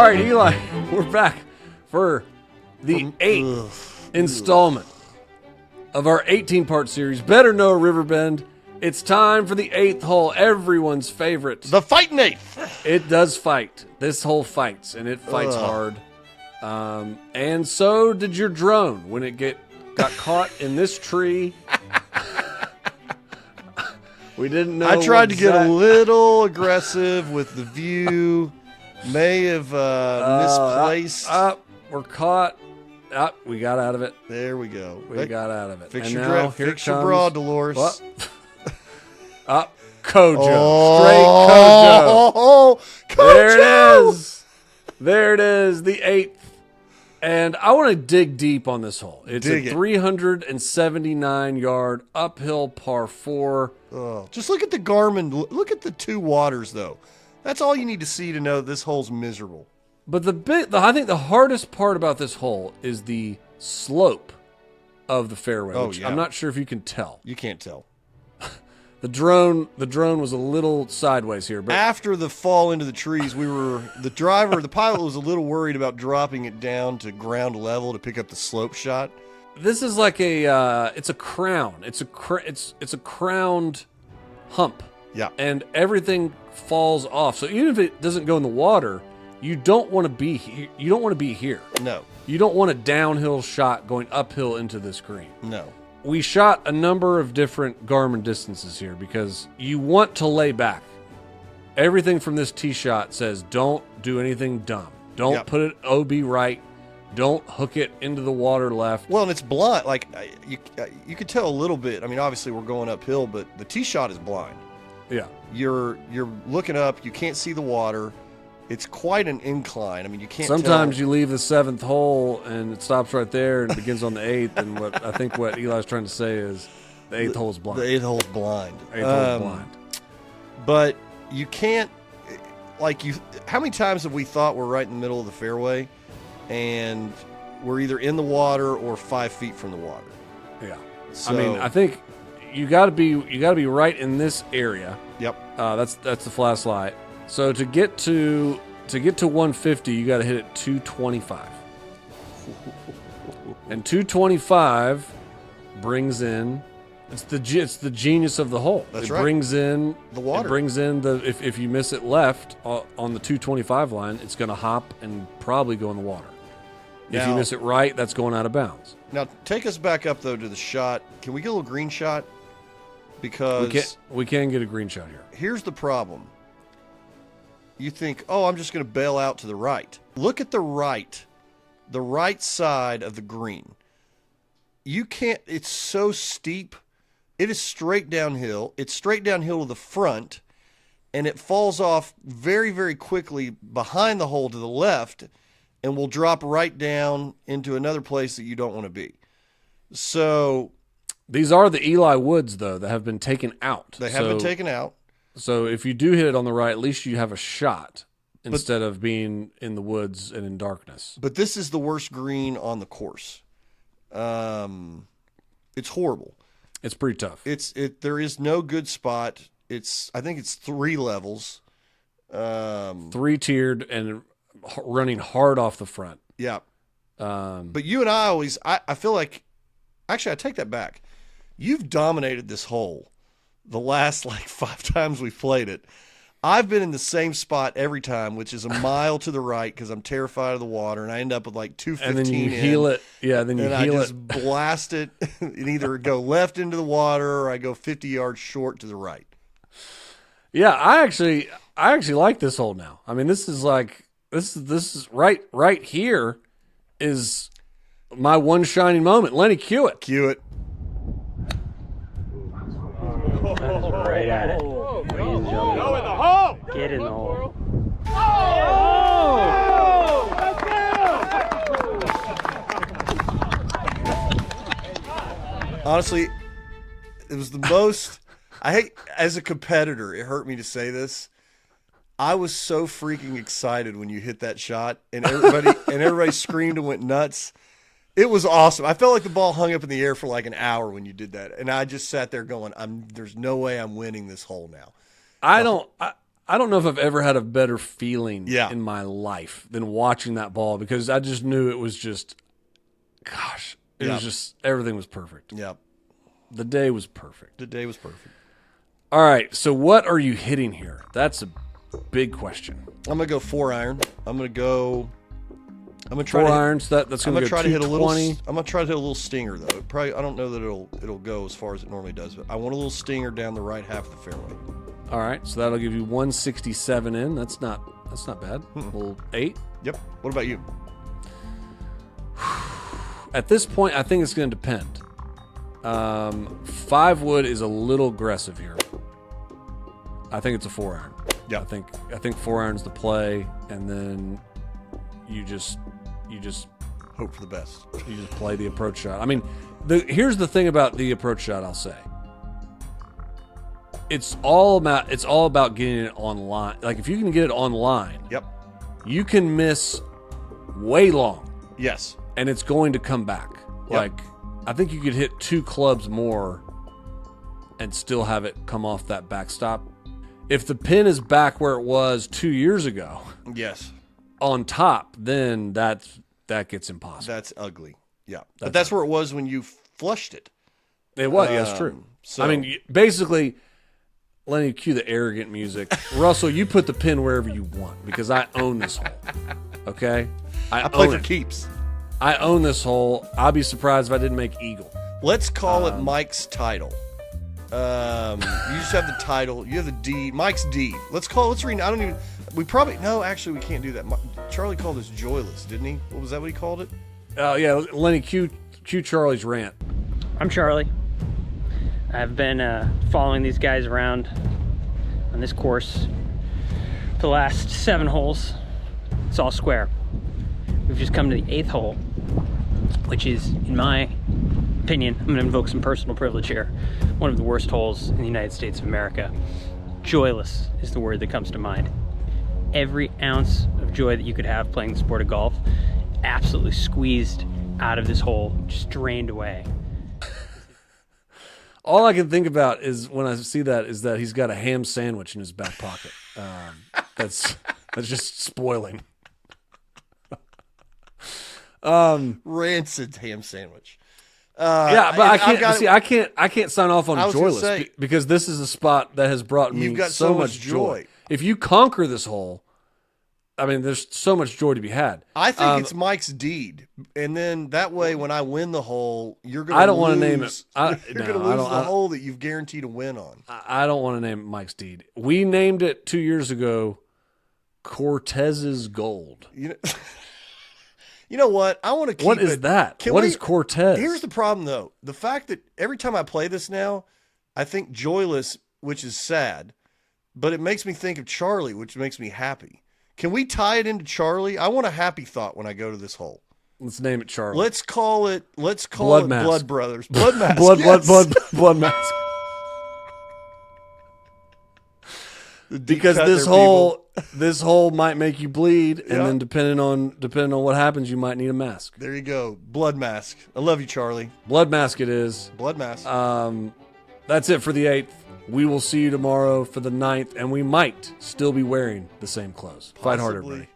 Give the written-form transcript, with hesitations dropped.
right, Eli, we're back for the 8th installment of our 18-part series, Better Know Riverbend. It's time for the 8th hole, everyone's favorite. The fighting 8th. It does fight. This hole fights, and it fights hard. And so did your drone when it got caught in this tree. We didn't know. I tried to get a little aggressive with the view. May have misplaced. We're caught. We got out of it. There we go. We got out of it. Fix and your now, draft. Fix your bra, Dolores. Kojo. Oh, Straight Kojo. There it is. There it is. The 8th. And I want to dig deep on this hole. It's a 379-yard uphill par 4. Oh, just look at the Garmin. Look at the two waters, though. That's all you need to see to know this hole's miserable. But I think the hardest part about this hole is the slope of the fairway, which I'm not sure if you can tell. You can't tell. The drone was a little sideways here, but after the fall into the trees, the pilot was a little worried about dropping it down to ground level to pick up the slope shot. This is like it's a crown. It's a crowned hump. Yeah. And everything falls off. So even if it doesn't go in the water, you don't want to be here. You don't want to be here. No. You don't want a downhill shot going uphill into this green. No. We shot a number of different Garmin distances here because you want to lay back. Everything from this tee shot says don't do anything dumb. Don't put it OB right. Don't hook it into the water left. Well, and it's blind. Like you could tell a little bit. I mean, obviously we're going uphill, but the tee shot is blind. Yeah. You're looking up. You can't see the water. It's quite an incline. I mean, you can't. Sometimes you leave the 7th hole and it stops right there and begins on the 8th. And what Eli's trying to say is the 8th hole is blind. The 8th hole's blind. 8th hole is blind. But you can't. How many times have we thought we're right in the middle of the fairway, and we're either in the water or 5 feet from the water? Yeah. So, I mean, I think you got to be right in this area. Yep. That's the flashlight. So to get to 150, you got to hit it 225. And 225 brings in it's the genius of the hole. That's it right. brings in the water. It brings in if you miss it left on the 225 line, it's going to hop and probably go in the water. If you miss it right, that's going out of bounds. Now take us back up though to the shot. Can we get a little green shot? Because we can get a green shot here. Here's the problem. You think, oh, I'm just going to bail out to the right. Look at the right side of the green. You can't, it's so steep. It is straight downhill. It's straight downhill to the front, and it falls off very, very quickly behind the hole to the left and will drop right down into another place that you don't want to be. So these are the Eli Woods, though, that have been taken out. They have been taken out. So if you do hit it on the right, at least you have a shot instead of being in the woods and in darkness. But this is the worst green on the course. It's horrible. It's pretty tough. There is no good spot. I think it's 3 levels. 3-tiered and running hard off the front. Yeah. But you and I feel like, actually I take that back. You've dominated this hole the last 5 times we've played it. I've been in the same spot every time, which is a mile to the right because I'm terrified of the water, and I end up with 215. And then you heel it. Yeah, then you heel it. And I just blast it and either go left into the water or I go 50 yards short to the right. Yeah, I actually like this hole now. I mean, this is right here is my one shining moment. Lenny, cue it. Cue it. That's right at it. Ladies and gentlemen. Go in the hole! Get in the hole. Honestly, it was the most. I hate, as a competitor, it hurt me to say this. I was so freaking excited when you hit that shot, and everybody screamed and went nuts. It was awesome. I felt like the ball hung up in the air for an hour when you did that, and I just sat there going, "There's no way I'm winning this hole now." I I don't know if I've ever had a better feeling Yeah. in my life than watching that ball, because I just knew it was just, gosh, it Yeah. was just, everything was perfect. Yep. The day was perfect. The day was perfect. All right, so what are you hitting here? That's a big question. I'm gonna go 4-iron. I'm gonna try 4 to irons. That's I'm going gonna to go try to hit a little. 220. I'm gonna try to hit a little stinger though. Probably, I don't know that it'll go as far as it normally does, but I want a little stinger down the right half of the fairway. All right, so that'll give you 167 in. That's not bad. A little 8. Yep. What about you? At this point, I think it's going to depend. 5 wood is a little aggressive here. I think it's a 4-iron. Yeah. I think 4-iron's the play, and then you just Hope for the best. you just play the approach shot. I mean, here's the thing about the approach shot. I'll say, it's all about getting it online. Like, if you can get it online, Yep. you can miss way long, Yes. and it's going to come back. Yep. Like, I think you could hit 2 clubs more and still have it come off that backstop. If the pin is back where it was 2 years ago Yes. on top, then that gets impossible. That's ugly. Yeah. But that's where it was when you flushed it. It was. Yeah, that's true. So I mean, basically, Lenny, cue the arrogant music. Russell, you put the pin wherever you want, because I own this hole. Okay? I play own for it. keeps. I own this hole. I'd be surprised if I didn't make eagle. Let's call it Mike's title. You just have the title. You have the deed. Mike's deed. Let's read. I don't even. We probably no. Actually, we can't do that. Charlie called this joyless, didn't he? What was that? What he called it? Oh, yeah. Lenny, cue Charlie's rant. I'm Charlie. I've been following these guys around on this course for the last 7 holes. It's all square. We've just come to the 8th hole, which is, in my opinion, I'm going to invoke some personal privilege here, one of the worst holes in the United States of America. Joyless is the word that comes to mind. Every ounce of joy that you could have playing the sport of golf absolutely squeezed out of this hole, just drained away. All I can think about is when I see that is that he's got a ham sandwich in his back pocket. That's just spoiling. Rancid ham sandwich. Yeah, but I can't I can't sign off on I was gonna joyless say- because this is a spot that has brought me You've got so much joy. If you conquer this hole, I mean, there's so much joy to be had. I think it's Mike's deed, and then that way, when I win the hole, you're gonna. I don't want to name it. You're gonna lose the hole that you've guaranteed a win on. I don't want to name it Mike's deed. We named it 2 years ago, Cortez's Gold. You know what? I want to keep What is it. that? What is Cortez? Here's the problem, though. The fact that every time I play this now, I think joyless, which is sad, but it makes me think of Charlie, which makes me happy. Can we tie it into Charlie? I want a happy thought when I go to this hole. Let's name it Charlie. Let's call it Blood Mask. Blood Brothers. Blood Mask. blood, yes. blood mask. The deep Because cut this there, hole might make you bleed, and Yeah. then depending on what happens, you might need a mask. There you go. Blood Mask. I love you, Charlie. Blood mask it is. Blood Mask. That's it for the 8th. We will see you tomorrow for the 9th, and we might still be wearing the same clothes. Fight hard, Possibly. everybody.